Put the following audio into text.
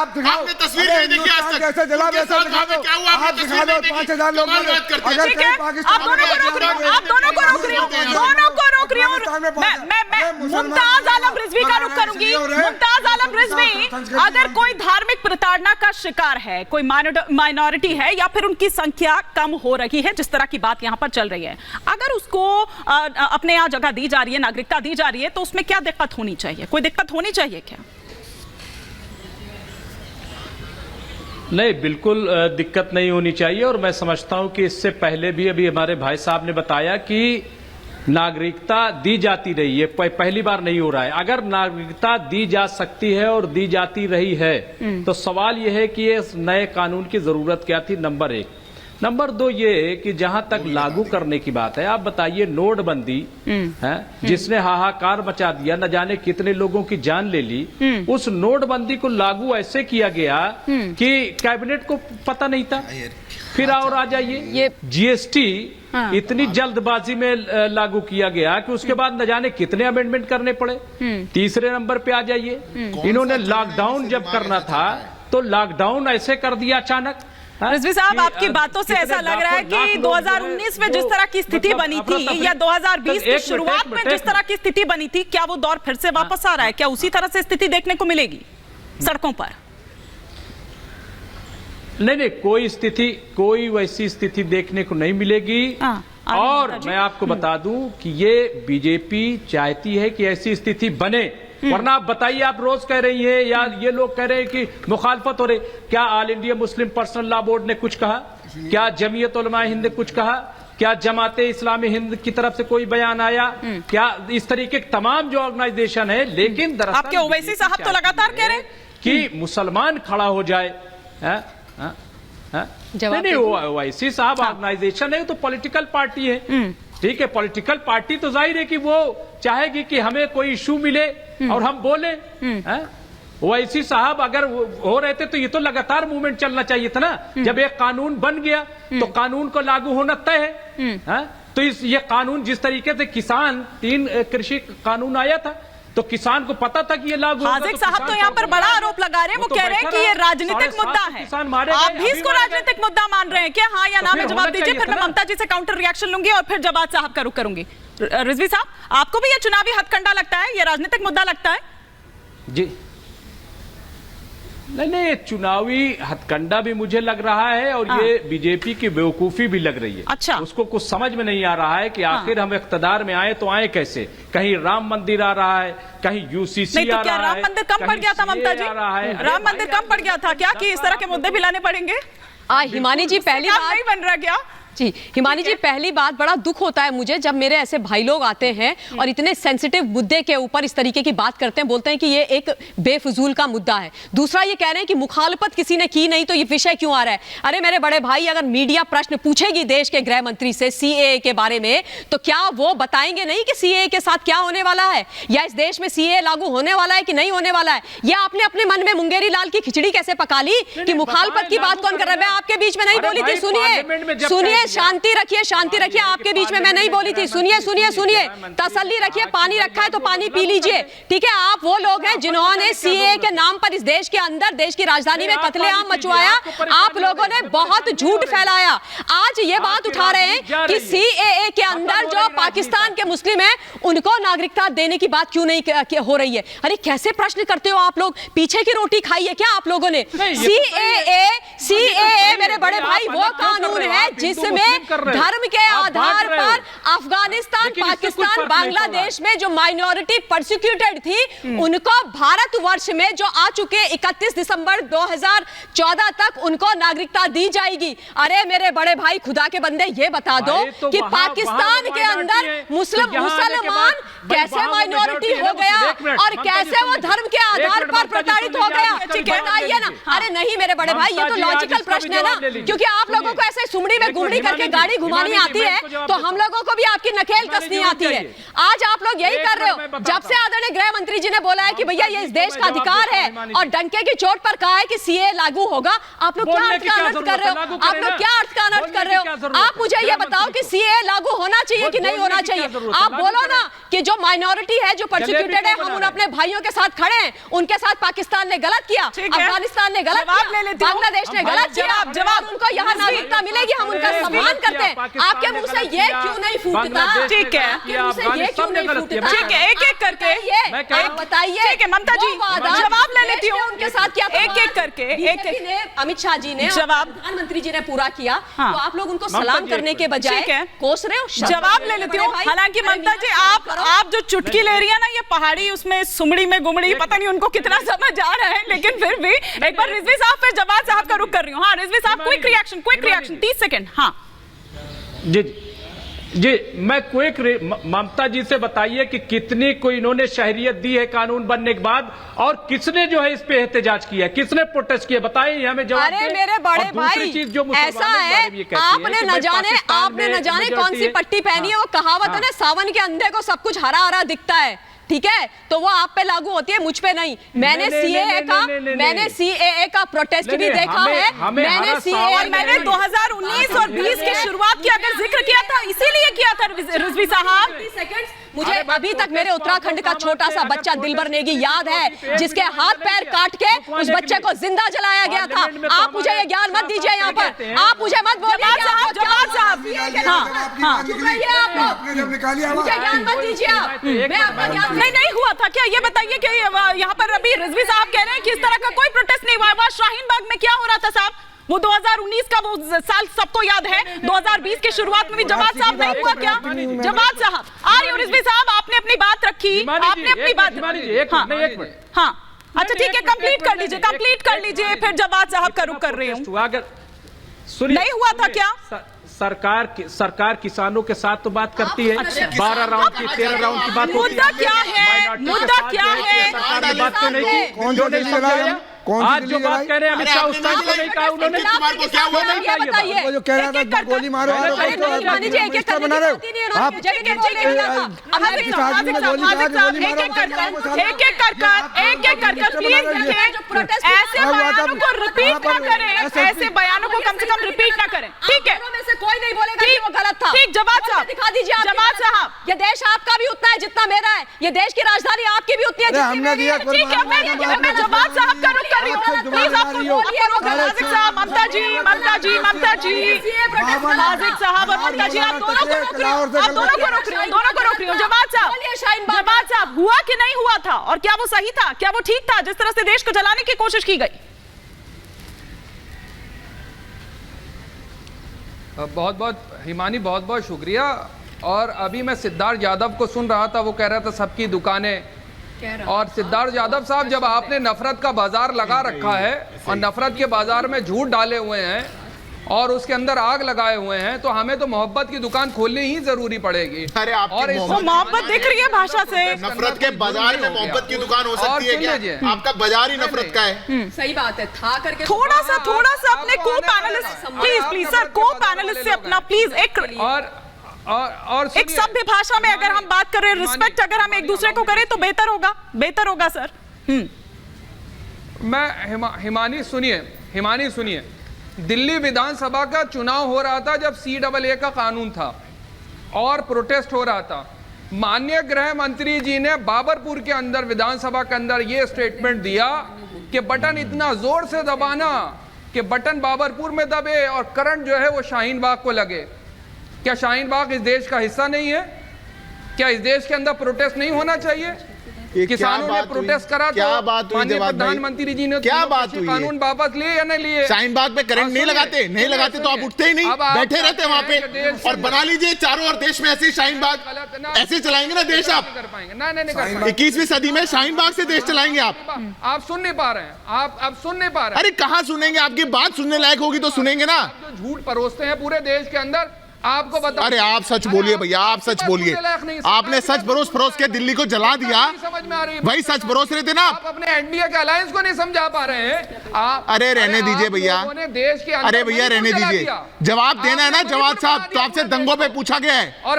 आपने तस्वीर नहीं देखी आज तक। कैसे जला वैसा दिखा दो, क्या हुआ आपने तस्वीर नहीं देखी? 5,000 लोग कमाल बात करते हैं। ठीक है, आप दोनों को रोक रही हूँ, आप दोनों को रोक रही हूँ, दोनों को रोक रही हूँ। मैं मुमताज आलम रिजवी का रुख करूंगी। मुमताज आलम रिजवी, अगर कोई धार्मिक प्रताड़ना का शिकार है, कोई माइनॉरिटी है या फिर उनकी संख्या कम हो रही है, जिस तरह की बात यहाँ पर चल रही है, अगर उसको अपने यहाँ जगह दी जा रही है, नागरिकता दी जा रही है, तो उसमें क्या दिक्कत होनी चाहिए? कोई दिक्कत होनी चाहिए क्या? नहीं, बिल्कुल दिक्कत नहीं होनी चाहिए। और मैं समझता हूं कि इससे पहले भी अभी हमारे भाई साहब ने बताया कि नागरिकता दी जाती रही है, पहली बार नहीं हो रहा है। अगर नागरिकता दी जा सकती है और दी जाती रही है तो सवाल यह है कि इस नए कानून की जरूरत क्या थी, नंबर 1। नंबर 2 ये कि जहां तक लागू करने की बात है, आप बताइए नोटबंदी है जिसने हाहाकार मचा दिया, न जाने कितने लोगों की जान ले ली, उस नोटबंदी को लागू ऐसे किया गया कि कैबिनेट को पता नहीं था। फिर और आ जाइए जीएसटी इतनी जल्दबाजी में लागू किया गया कि उसके बाद न जाने कितने अमेंडमेंट करने पड़े। तीसरे नंबर पे आ जाइए, इन्होंने लॉकडाउन जब करना था तो लॉकडाउन ऐसे कर दिया अचानक। रिजवी साहब, आपकी बातों से ऐसा लग रहा है कि 2019 में जिस तरह की स्थिति बनी थी या 2020 की शुरुआत में जिस तरह की स्थिति बनी थी, क्या वो दौर फिर से वापस आ रहा है? क्या उसी तरह से स्थिति देखने को मिलेगी सड़कों पर? नहीं, कोई वैसी स्थिति देखने को नहीं मिलेगी। और मैं आपको बता दूं कि ये बीजेपी चाहती है कि ऐसी स्थिति बने, वरना आप बताइए, आप रोज कह रही है या ये लोग कह रहे हैं कि मुखालफत हो रही। क्या all India Muslim personal law board ने कुछ कहा? क्या जमीयत उलमा हिंद ने कुछ कहा? क्या जमाते इस्लामी हिंद की तरफ से कोई बयान आया? क्या इस तरीके के तमाम जो ऑर्गेनाइजेशन है, लेकिन दरअसल आपके ओवैसी साहब तो लगातार कह रहे हैं कि मुसलमान खड़ा हो जाए। नहीं, ओवैसी साहब ऑर्गेनाइजेशन है तो पॉलिटिकल पार्टी है, ठीक है। पॉलिटिकल पार्टी तो जाहिर है कि वो चाहेगी कि हमें कोई इशू मिले और हम बोले। ओवैसी साहब अगर हो रहे थे तो ये तो लगातार मूवमेंट चलना चाहिए था ना। जब एक कानून बन गया तो कानून को लागू होना तय है। तो ये कानून जिस तरीके से किसान 3 कृषि कानून आया था तो किसान को पता था कि ये लागू होगा। हाजिक साहब तो यहाँ पर बड़ा आरोप लगा रहे हैं, वो कह रहे हैं कि ये राजनीतिक मुद्दा है। आप भी इसको राजनीतिक मुद्दा मान रहे हैं क्या? हाँ या ना में जवाब दीजिए, फिर मैं ममता जी से काउंटर रिएक्शन लूंगी और फिर जवाब साहब का रुख करूंगी। रिजवी साहब, आपको भी ये चुनावी हथकंडा लगता है, ये राजनीतिक मुद्दा लगता है? जी नहीं, चुनावी हथकंडा भी मुझे लग रहा है और ये बीजेपी की बेवकूफी भी लग रही है। अच्छा, उसको कुछ समझ में नहीं आ रहा है कि आखिर हम इख्तियार में आए तो आए कैसे। कहीं राम मंदिर आ रहा है, कहीं यूसीसी नहीं, तो क्या राम मंदिर कम पड़ गया था ममता जी? राम मंदिर कम पड़ गया था क्या कि इस तरह के मुद्दे भी लाने पड़ेंगे? हिमानी जी, पहली बात नहीं बन रहा क्या? जी हिमानी जी, पहली बात, बड़ा दुख होता है मुझे जब मेरे ऐसे भाई लोग आते हैं और इतने सेंसिटिव मुद्दे के ऊपर इस तरीके की बात करते हैं, बोलते हैं कि ये एक बेफजूल का मुद्दा है। दूसरा ये कह रहे हैं कि मुखालफत किसी ने की नहीं तो ये विषय क्यों आ रहा है। अरे मेरे बड़े भाई, अगर मीडिया प्रश्न पूछेगी देश के गृह मंत्री से सीएए के बारे में, तो क्या वो बताएंगे नहीं कि सीएए के साथ क्या होने वाला है, या इस देश में सीएए लागू होने वाला है कि नहीं होने वाला है? या आपने अपने मन में मुंगेरी लाल की खिचड़ी कैसे पका ली कि मुखालफत की बात कौन कर रहा है? मैं आपके बीच में नहीं बोली थी, सुनिए, शांति रखिए, आपके बीच में मैं नहीं बोली थी। सुनिए, तसल्ली रखिए, पानी रखा है तो पानी पी लीजिए, ठीक है। आप वो लोग हैं जिन्होंने सीएए के नाम पर इस देश के अंदर, देश की राजधानी में कत्लेआम मचवाया। आप लोगों ने बहुत झूठ फैलाया। आज ये बात उठा रहे हैं कि सीएए के अंदर जो पाकिस्तान के मुस्लिम हैं उनको नागरिकता देने की बात क्यों नहीं हो रही है। अरे कैसे प्रश्न करते हो आप लोग? पीछे की रोटी खाई है क्या आप लोगों ने? सीएए मेरे बड़े भाई वो कानून है जिसमें धर्म के आधार पर अफगानिस्तान, पाकिस्तान, बांग्लादेश में जो माइनॉरिटी परसिक्यूटेड थी उनको भारतवर्ष में जो आ चुके 31 दिसंबर 2014 तक उनको नागरिकता दी जाएगी। अरे मेरे बड़े भाई, खुदा के बंदे, ये बता दो कि पाकिस्तान के अंदर मुसलमान कैसे माइनॉरिटी हो गया और कैसे वो धर्म के आधार पर प्रताड़ित हो गया, बताइए ना। अरे नहीं मेरे बड़े भाई, ये तो लॉजिकल प्रश्न है ना, क्योंकि आप लोगों को ऐसे सुमड़ी में गुमड़ी चोरी करके गाड़ी घुमानी आती है तो हम लोगों को भी आपकी नकेल कसनी आती है। आज आप लोग यही कर रहे हो। जब से आदरणीय गृह मंत्री जी ने बोला है कि भैया ये इस देश का अधिकार है और डंके की चोट पर कहा है कि सीए लागू होगा, आप लोग क्या अर्थ का अनर्थ कर रहे हो? आप लोग क्या अर्थ का अनर्थ कर रहे हो? आप मुझे ये बताओ कि सीए लागू होना चाहिए कि नहीं होना चाहिए? आप बोलो ना कि जो माइनॉरिटी है, जो परसिक्यूटेड है, हम उन अपने भाइयों के साथ खड़े हैं, उनके साथ पाकिस्तान ने गलत किया, अफगानिस्तान ने गलत किया, बांग्लादेश ने गलत किया, जवाब उनको यहाँ नागरिकता मिलेगी, हम उनका सम्मान करते हैं। आपके मुंह से ये क्यों नहीं फूटता? ठीक है, ये क्यों नहीं फूटता? ठीक है, एक एक करके बताइए। ठीक है ममता जी, जवाब ले लेती हूँ उनके साथ क्या एक एक करके। एक अमित शाह जी ने, जवाब प्रधानमंत्री जी ने पूरा किया, तो आप लोग उनको सलाम करने के बजाय कोस रहे हो। जवाब ले लेती हूँ। हालांकि ममता जी आप जो चुटकी ले रही है ना, ये पहाड़ी उसमें सुमड़ी में गुमड़ी, पता नहीं उनको कितना समझ आ रहा है, लेकिन फिर भी एक बार रिजवी साहब फिर जवाब साहब का रुख कर रही हूँ। हाँ रिजवी साहब, क्विक रिएक्शन 30 सेकंड। हाँ जी मैं क्विक ममता जी से बताइए कि कितनी को इन्होंने शहरियत दी है कानून बनने के बाद, और किसने जो है इस पे एहतजाज किया, किसने प्रोटेस्ट किया, बताइए हमें जवाब। अरे मेरे बड़े भाई, चीज जो ऐसा है, आपने न जाने कौन सी पट्टी पहनी है। वो कहावत है ना, सावन के अंधे को सब कुछ हरा हरा दिखता है, ठीक है? तो वो आप पे लागू होती है, मुझ पे नहीं। मैंने सीएए का प्रोटेस्ट भी देखा है। मैंने सीएए और मैंने 2019 और 20 की शुरुआत की अगर जिक्र किया था, इसीलिए किया था रिजवी साहब। मुझे अभी तक मेरे उत्तराखंड का छोटा सा बच्चा दिलबर नेगी याद है, जिसके हाथ पैर काट के उस बच्चे को जिंदा जलाया गया था। आप मुझे ये ज्ञान मत दीजिए यहाँ पर, आप मुझे मत बोलिए। जवाब साहब, मुझे ज्ञान मत दीजिए आप। मैं आपका ज्ञान नहीं हुआ था क्या? ये बताइए कि यहाँ पर अभी रिजवी साहब कह रहे हैं कि इस तरह का कोई प्रोटेस्ट नहीं हुआ। वहाँ शाहीन बाग में क्या हो रहा था साहब? वो 2019 का वो साल सबको याद है। 2020 की शुरुआत में भी जवाब साहब नहीं हुआ क्या? जवाब साहब आ रही हूँ। रिजवी साहब आपने अपनी बात रखी, आपने अपनी बात। हाँ अच्छा ठीक है, कंप्लीट कर लीजिए फिर जवाब साहब का रुख कर रही हूँ। नहीं हुआ था क्या? सरकार किसानों के साथ तो बात करती है। 12 राउंड की 13 राउंड की बात होती है। मुद्दा क्या है? सरकार ने बात तो नहीं की, जो नहीं समझाया। आज जो बात कह रहे हैं अमित शाह, उस टाइम को नहीं कहा उन्होंने। बताइए जो कह रहा था गोली मारो, ऐसे बयानों को कम से कम रिपीट ना करें, ठीक है? कोई नहीं बोलेगा कि वो गलत था। ठीक, जवाब साहब दिखा दीजिए। जवाब साहब, ये देश आपका भी उतना है जितना मेरा है, ये देश की राजधानी आपकी भी उतनी है जितनी मेरी है। ठीक है, मैं जवाब साहब का रुख कर रही हूँ। प्लीज आपको नाजिक साहब, ममता जी, नाजिक साहब और ममता जी, आप दोनों को रोक रही हूँ। जवाब साहब, हुआ कि नहीं हुआ था, और क्या वो सही था, क्या वो ठीक था जिस तरह से देश को जलाने की कोशिश की गई? बहुत बहुत हिमानी, बहुत बहुत शुक्रिया। और अभी मैं सिद्धार्थ यादव को सुन रहा था, वो कह रहा था सबकी दुकानें। और सिद्धार्थ यादव साहब, जब आपने नफरत का बाजार लगा रखा है और नफरत के बाजार में झूठ डाले हुए हैं और उसके अंदर आग लगाए हुए हैं, तो हमें तो मोहब्बत की दुकान खोलनी ही जरूरी पड़ेगी। अरे और मोहब्बत दिख रही है भाषा से। नफरत के बाजार में मोहब्बत की दुकान हो सकती है क्या? आपका बाजार ही नफरत का है। सही बात है, था करके थोड़ा सा अपने को पैनलिस्ट, प्लीज सर, को पैनलिस्ट से अपना प्लीज एक सभ्य भाषा में अगर हम बात कर रहे हैं, रिस्पेक्ट अगर हम एक दूसरे को करें तो बेहतर होगा सर। मैं हिमानी सुनिए, दिल्ली विधानसभा का चुनाव हो रहा था जब CAA का कानून था और प्रोटेस्ट हो रहा था। माननीय गृह मंत्री जी ने बाबरपुर के अंदर, विधानसभा के अंदर ये स्टेटमेंट दिया कि बटन इतना जोर से दबाना कि बटन बाबरपुर में दबे और करंट जो है वो शाहीन बाग को लगे। क्या शाहीन बाग इस देश का हिस्सा नहीं है? क्या इस देश के अंदर प्रोटेस्ट नहीं होना चाहिए? किसानों ने प्रोटेस्ट करा, क्या बात हुई? प्रधानमंत्री जी ने क्या बात हुई? कानून वापस लिए या नहीं लिए? शाहीन बाग पे करंट नहीं लगाते तो आप उठते ही नहीं, बैठे रहते वहाँ पे। और बना लीजिए चारों ओर देश में ऐसे शाहीन बाग, ऐसे चलाएंगे ना देश आप। कर पाएंगे ना, नहीं कर पाएंगे। 21वीं सदी में शाहीन बाग से देश चलाएंगे आप सुन नहीं पा रहे हैं, आप सुन नहीं पा रहे हैं। अरे कहाँ सुनेंगे? आपकी बात सुनने लायक होगी तो सुनेंगे ना। जो झूठ परोसते हैं पूरे देश के अंदर, आपको बता, अरे आप सच बोलिए भैया, आप सच बोलिए। आपने सच परोस परोस के दिल्ली को जला दिया, समझ में आ रही है? वही सच परोस रहे थे ना आप अपने एनडीए के अलायंस को नहीं समझा पा रहे हैं आप। अरे रहने दीजिए भैया, देश के अरे भैया रहने दीजिए। जवाब देना है ना जवाब साहब, तो आपसे दंगों पे पूछा गया है।